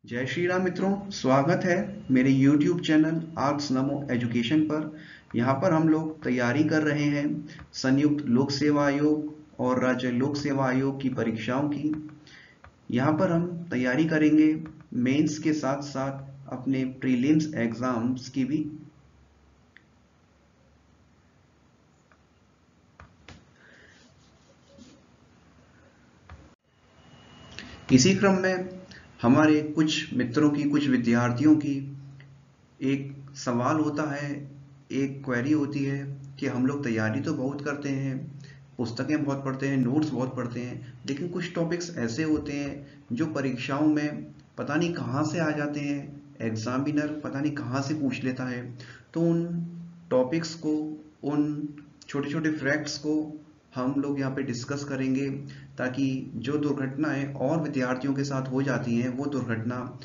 जय श्री राम मित्रों, स्वागत है मेरे YouTube चैनल आर्ट्स नमो एजुकेशन पर। यहाँ पर हम लोग तैयारी कर रहे हैं संयुक्त लोक सेवा आयोग और राज्य लोक सेवा आयोग की परीक्षाओं की। यहाँ पर हम तैयारी करेंगे मेंस के साथ साथ अपने प्रीलिम्स एग्जाम्स की भी। इसी क्रम में हमारे कुछ मित्रों की, कुछ विद्यार्थियों की एक सवाल होता है, एक क्वेरी होती है कि हम लोग तैयारी तो बहुत करते हैं, पुस्तकें बहुत पढ़ते हैं, नोट्स बहुत पढ़ते हैं, लेकिन कुछ टॉपिक्स ऐसे होते हैं जो परीक्षाओं में पता नहीं कहाँ से आ जाते हैं, एग्जामिनर पता नहीं कहाँ से पूछ लेता है। तो उन टॉपिक्स को, उन छोटे छोटे फैक्ट्स को हम लोग यहाँ पे डिस्कस करेंगे, ताकि जो दुर्घटनाएं और विद्यार्थियों के साथ हो जाती हैं वो दुर्घटना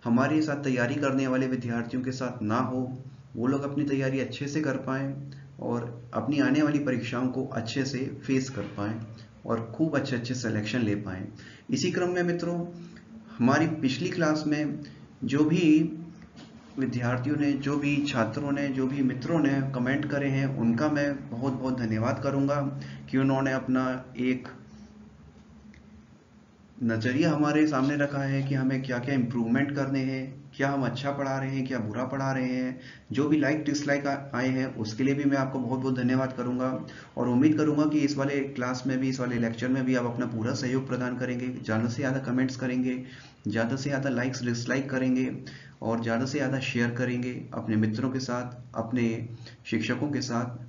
हमारे साथ तैयारी करने वाले विद्यार्थियों के साथ ना हो, वो लोग अपनी तैयारी अच्छे से कर पाएं और अपनी आने वाली परीक्षाओं को अच्छे से फेस कर पाएं और खूब अच्छे अच्छे सिलेक्शन ले पाएं। इसी क्रम में मित्रों, हमारी पिछली क्लास में जो भी विद्यार्थियों ने, जो भी छात्रों ने, जो भी मित्रों ने कमेंट करे हैं, उनका मैं बहुत बहुत धन्यवाद करूंगा कि उन्होंने अपना एक नजरिया हमारे सामने रखा है कि हमें क्या क्या इम्प्रूवमेंट करने हैं, क्या हम अच्छा पढ़ा रहे हैं, क्या बुरा पढ़ा रहे हैं। जो भी लाइक डिसलाइक आए हैं उसके लिए भी मैं आपको बहुत बहुत धन्यवाद करूंगा और उम्मीद करूंगा कि इस वाले क्लास में भी, इस वाले लेक्चर में भी आप अपना पूरा सहयोग प्रदान करेंगे, ज़्यादा से ज़्यादा कमेंट्स करेंगे, ज़्यादा से ज़्यादा लाइक्स डिसलाइक करेंगे और ज़्यादा से ज़्यादा शेयर करेंगे अपने मित्रों के साथ, अपने शिक्षकों के साथ।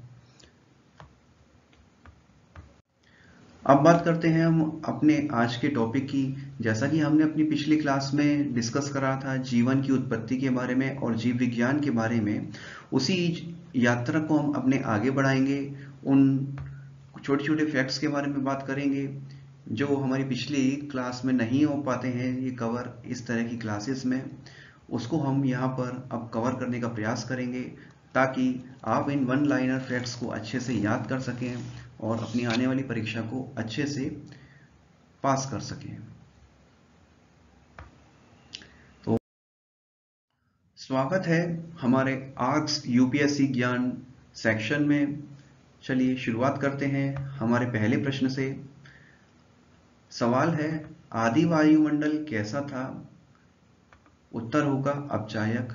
अब बात करते हैं हम अपने आज के टॉपिक की। जैसा कि हमने अपनी पिछली क्लास में डिस्कस करा था जीवन की उत्पत्ति के बारे में और जीव विज्ञान के बारे में, उसी यात्रा को हम अपने आगे बढ़ाएंगे। उन छोटे छोटे फैक्ट्स के बारे में बात करेंगे जो हमारी पिछली क्लास में नहीं हो पाते हैं ये कवर इस तरह की क्लासेस में, उसको हम यहाँ पर अब कवर करने का प्रयास करेंगे, ताकि आप इन वन लाइनर फैक्ट्स को अच्छे से याद कर सकें और अपनी आने वाली परीक्षा को अच्छे से पास कर सकें। तो स्वागत है हमारे आर्ट्स यूपीएससी ज्ञान सेक्शन में। चलिए शुरुआत करते हैं हमारे पहले प्रश्न से। सवाल है, आदि वायुमंडल कैसा था? उत्तर होगा अपचायक।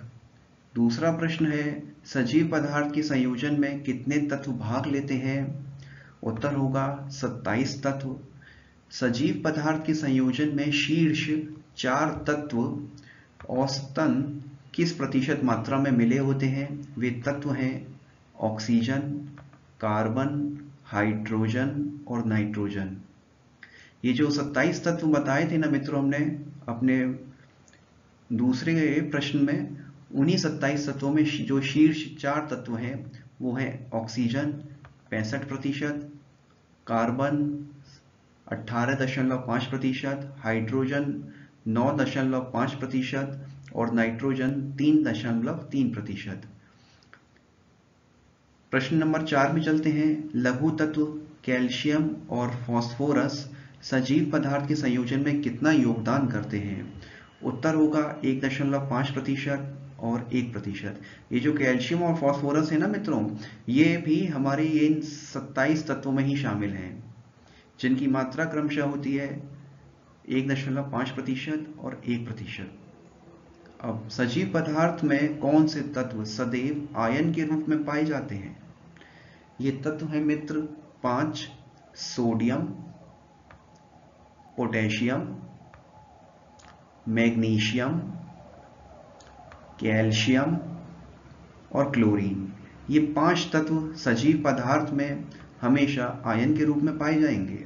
दूसरा प्रश्न है, सजीव पदार्थ के संयोजन में कितने तत्व भाग लेते हैं? उत्तर होगा 27 तत्व। सजीव पदार्थ के संयोजन में शीर्ष 4 तत्व औसतन किस प्रतिशत मात्रा में मिले होते हैं? वे तत्व हैं ऑक्सीजन, कार्बन, हाइड्रोजन और नाइट्रोजन। ये जो 27 तत्व बताए थे ना मित्रों हमने अपने दूसरे प्रश्न में, उन्हीं 27 तत्वों में जो शीर्ष 4 तत्व हैं वो हैं ऑक्सीजन 65%, कार्बन 18.5%, हाइड्रोजन 9.5% और नाइट्रोजन 3.3%। प्रश्न नंबर 4 में चलते हैं। लघु तत्व कैल्शियम और फास्फोरस सजीव पदार्थ के संयोजन में कितना योगदान करते हैं? उत्तर होगा 1.5% और 1%। ये जो कैल्शियम और फास्फोरस है ना मित्रों, ये भी हमारे इन 27 तत्वों में ही शामिल हैं, जिनकी मात्रा क्रमशः होती है 1.5% और 1%। अब सजीव पदार्थ में कौन से तत्व सदैव आयन के रूप में पाए जाते हैं? ये तत्व हैं मित्र 5, सोडियम, पोटेशियम, मैग्नीशियम, कैल्शियम और क्लोरीन। ये 5 तत्व सजीव पदार्थ में हमेशा आयन के रूप में पाए जाएंगे।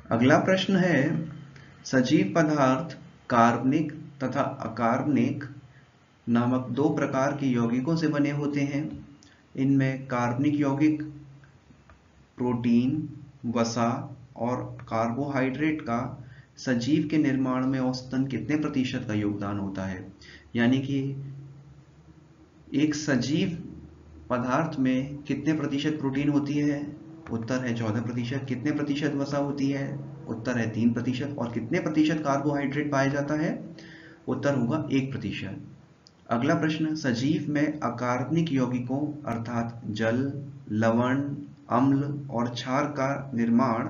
अगला प्रश्न है, सजीव पदार्थ कार्बनिक तथा अकार्बनिक नामक 2 प्रकार के यौगिकों से बने होते हैं। इनमें कार्बनिक यौगिक प्रोटीन, वसा और कार्बोहाइड्रेट का सजीव के निर्माण में औसतन कितने प्रतिशत का योगदान होता है? यानी कि एक सजीव पदार्थ में कितने प्रतिशत प्रोटीन होती है? उत्तर है 14%। कितने प्रतिशत वसा होती है? उत्तर है 3%। और कितने प्रतिशत कार्बोहाइड्रेट पाया जाता है? उत्तर होगा 1%। अगला प्रश्न, सजीव में अकार्बनिक यौगिकों अर्थात जल, लवण, अम्ल और क्षार का निर्माण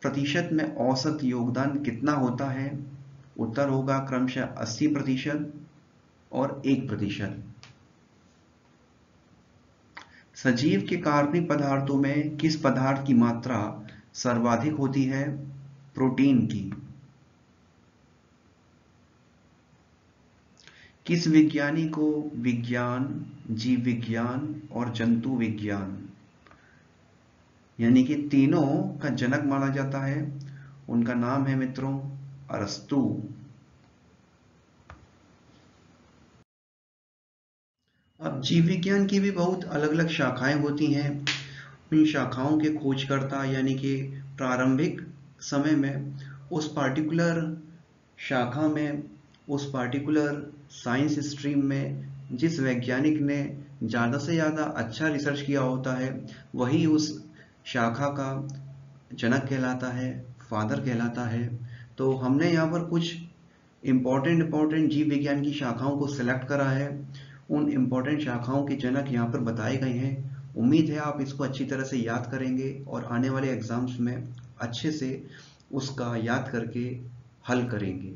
प्रतिशत में औसत योगदान कितना होता है? उत्तर होगा क्रमशः 80% और 1%। सजीव के कार्बनिक पदार्थों में किस पदार्थ की मात्रा सर्वाधिक होती है? प्रोटीन की। किस विज्ञानी को विज्ञान, जीव विज्ञान और जंतु विज्ञान यानी कि तीनों का जनक माना जाता है? उनका नाम है मित्रों अरस्तु। अब जीव विज्ञान की भी बहुत अलग अलग शाखाएं होती हैं। उन शाखाओं के खोजकर्ता यानी कि प्रारंभिक समय में उस पार्टिकुलर शाखा में, उस पार्टिकुलर साइंस स्ट्रीम में जिस वैज्ञानिक ने ज़्यादा से ज़्यादा अच्छा रिसर्च किया होता है वही उस शाखा का जनक कहलाता है, फादर कहलाता है। तो हमने यहाँ पर कुछ इम्पोर्टेंट जीव विज्ञान की शाखाओं को सिलेक्ट करा है। उन इम्पोर्टेंट शाखाओं के जनक यहाँ पर बताए गए हैं। उम्मीद है आप इसको अच्छी तरह से याद करेंगे और आने वाले एग्जाम्स में अच्छे से उसका याद करके हल करेंगे।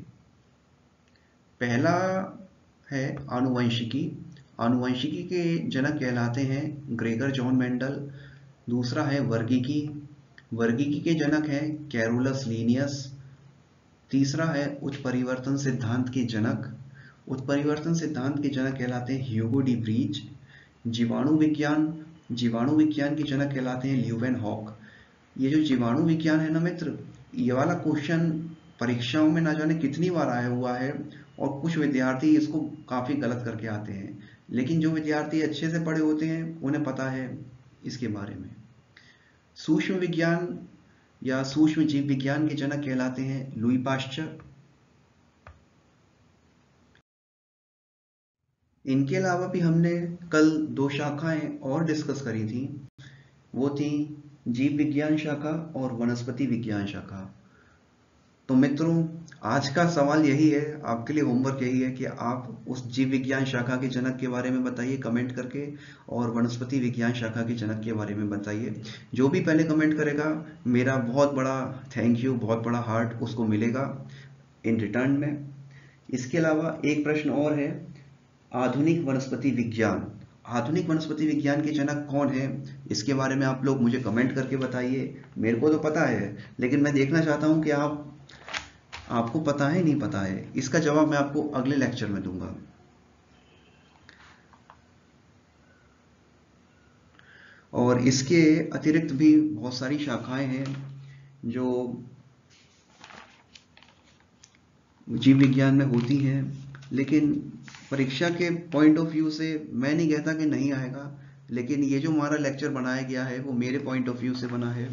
पहला है आनुवंशिकी। आनुवंशिकी के जनक कहलाते हैं ग्रेगर जॉन मेंडल। दूसरा है वर्गीकी। वर्गीकी के जनक हैं कैरोलस लीनियस। तीसरा है उत्परिवर्तन सिद्धांत के जनक। उत्परिवर्तन सिद्धांत के जनक कहलाते हैं ह्यूगो डी ब्रीज। जीवाणु विज्ञान के जनक कहलाते हैं ल्यूवेनहॉक। ये जो जीवाणु विज्ञान है ना मित्र, ये वाला क्वेश्चन परीक्षाओं में ना जाने कितनी बार आया हुआ है और कुछ विद्यार्थी इसको काफी गलत करके आते हैं, लेकिन जो विद्यार्थी अच्छे से पढ़े होते हैं उन्हें पता है इसके बारे में। सूक्ष्म विज्ञान या सूक्ष्म जीव विज्ञान के जनक कहलाते हैं लुई पाश्चर। इनके अलावा भी हमने कल 2 शाखाएं और डिस्कस करी थी, वो थी जीव विज्ञान शाखा और वनस्पति विज्ञान शाखा। तो मित्रों आज का सवाल यही है, आपके लिए होमवर्क यही है कि आप उस जीव विज्ञान शाखा के जनक के बारे में बताइए कमेंट करके, और वनस्पति विज्ञान शाखा के जनक के बारे में बताइए। जो भी पहले कमेंट करेगा मेरा बहुत बड़ा थैंक यू, बहुत बड़ा हार्ट उसको मिलेगा इन रिटर्न में। इसके अलावा एक प्रश्न और है, आधुनिक वनस्पति विज्ञान। आधुनिक वनस्पति विज्ञान के जनक कौन है? इसके बारे में आप लोग मुझे कमेंट करके बताइए। मेरे को तो पता है, लेकिन मैं देखना चाहता हूं कि आपको पता है नहीं पता है। इसका जवाब मैं आपको अगले लेक्चर में दूंगा। और इसके अतिरिक्त भी बहुत सारी शाखाएं हैं जो जीव विज्ञान में होती हैं, लेकिन परीक्षा के पॉइंट ऑफ व्यू से मैं नहीं कहता कि नहीं आएगा, लेकिन ये जो हमारा लेक्चर बनाया गया है वो मेरे पॉइंट ऑफ व्यू से बना है।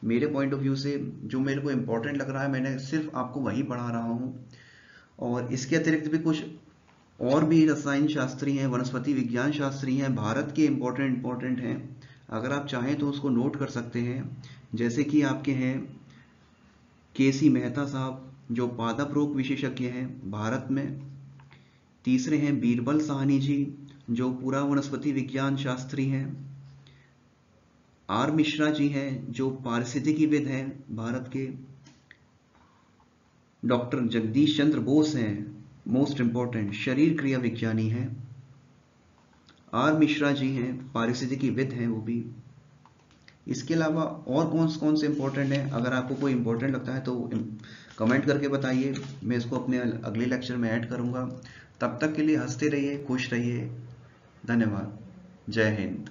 मेरे पॉइंट ऑफ व्यू से जो मेरे को इम्पोर्टेंट लग रहा है मैंने सिर्फ आपको वही पढ़ा रहा हूँ। और इसके अतिरिक्त भी कुछ और भी रसायन शास्त्री हैं, वनस्पति विज्ञान शास्त्री हैं, भारत के इम्पोर्टेंट हैं। अगर आप चाहें तो उसको नोट कर सकते हैं। जैसे कि आपके हैं केसी मेहता साहब जो पादप रोग विशेषज्ञ हैं भारत में। तीसरे हैं बीरबल साहनी जी जो पूरा वनस्पति विज्ञान शास्त्री हैं। आर मिश्रा जी हैं जो पारिस्थितिकीविद हैं भारत के। डॉक्टर जगदीश चंद्र बोस हैं, मोस्ट इंपॉर्टेंट शरीर क्रिया विज्ञानी हैं। आर मिश्रा जी हैं, पारिस्थितिकीविद हैं वो भी। इसके अलावा और कौन से इंपॉर्टेंट हैं? अगर आपको कोई इंपॉर्टेंट लगता है तो कमेंट करके बताइए, मैं इसको अपने अगले लेक्चर में ऐड करूंगा। तब तक के लिए हंसते रहिए, खुश रहिए। धन्यवाद। जय हिंद।